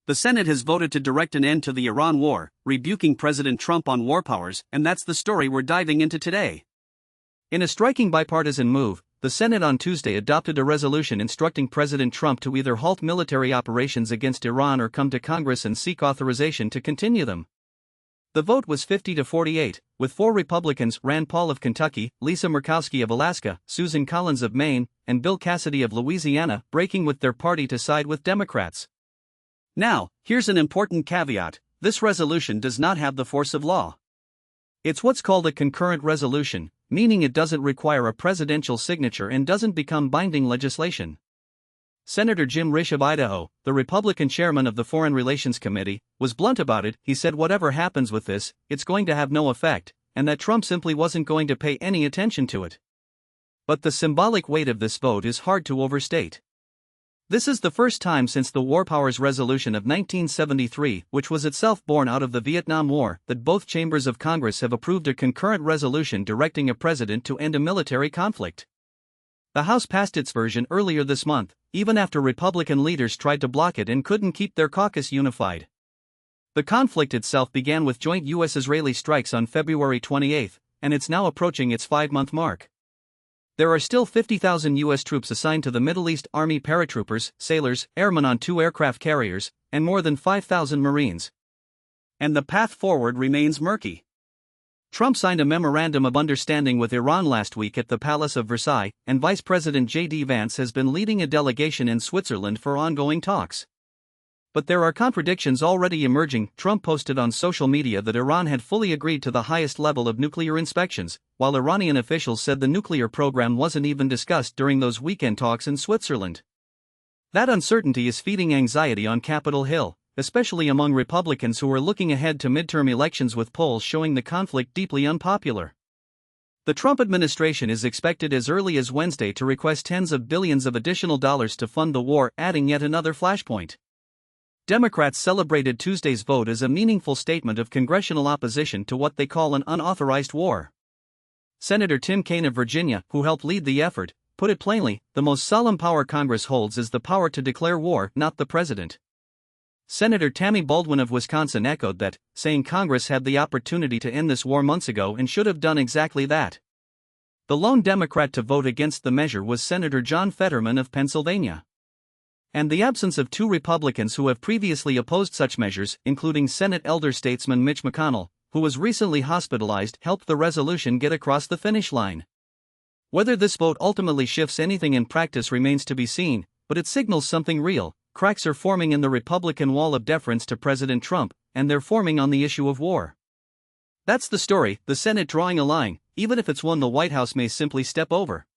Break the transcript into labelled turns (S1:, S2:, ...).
S1: The Senate has voted to direct an end to the Iran war, rebuking President Trump on war powers, and that's the story we're diving into today. In a striking bipartisan move, the Senate on Tuesday adopted a resolution instructing President Trump to either halt military operations against Iran or come to Congress and seek authorization to continue them. The vote was 50-48, with 4 Republicans, Rand Paul of Kentucky, Lisa Murkowski of Alaska, Susan Collins of Maine, and Bill Cassidy of Louisiana, breaking with their party to side with Democrats. Now, here's an important caveat: this resolution does not have the force of law. It's what's called a concurrent resolution, meaning it doesn't require a presidential signature and doesn't become binding legislation. Senator Jim Risch of Idaho, the Republican chairman of the Foreign Relations Committee, was blunt about it. He said whatever happens with this, it's going to have no effect, and that Trump simply wasn't going to pay any attention to it. But the symbolic weight of this vote is hard to overstate. This is the first time since the War Powers Resolution of 1973, which was itself born out of the Vietnam War, that both chambers of Congress have approved a concurrent resolution directing a president to end a military conflict. The House passed its version earlier this month, even after Republican leaders tried to block it and couldn't keep their caucus unified. The conflict itself began with joint U.S.-Israeli strikes on February 28, and it's now approaching its 5-month mark. There are still 50,000 U.S. troops assigned to the Middle East Army paratroopers, sailors, airmen on 2 aircraft carriers, and more than 5,000 Marines. And the path forward remains murky. Trump signed a memorandum of understanding with Iran last week at the Palace of Versailles, and Vice President J.D. Vance has been leading a delegation in Switzerland for ongoing talks. But there are contradictions already emerging. Trump posted on social media that Iran had fully agreed to the highest level of nuclear inspections, while Iranian officials said the nuclear program wasn't even discussed during those weekend talks in Switzerland. That uncertainty is feeding anxiety on Capitol Hill, especially among Republicans who are looking ahead to midterm elections, with polls showing the conflict deeply unpopular. The Trump administration is expected as early as Wednesday to request tens of billions of additional dollars to fund the war, adding yet another flashpoint. Democrats celebrated Tuesday's vote as a meaningful statement of congressional opposition to what they call an unauthorized war. Senator Tim Kaine of Virginia, who helped lead the effort, put it plainly: the most solemn power Congress holds is the power to declare war, not the president. Senator Tammy Baldwin of Wisconsin echoed that, saying Congress had the opportunity to end this war months ago and should have done exactly that. The lone Democrat to vote against the measure was Senator John Fetterman of Pennsylvania. And the absence of 2 Republicans who have previously opposed such measures, including Senate elder statesman Mitch McConnell, who was recently hospitalized, helped the resolution get across the finish line. Whether this vote ultimately shifts anything in practice remains to be seen, but it signals something real. Cracks are forming in the Republican wall of deference to President Trump, and they're forming on the issue of war. That's the story: the Senate drawing a line, even if it's one the White House may simply step over.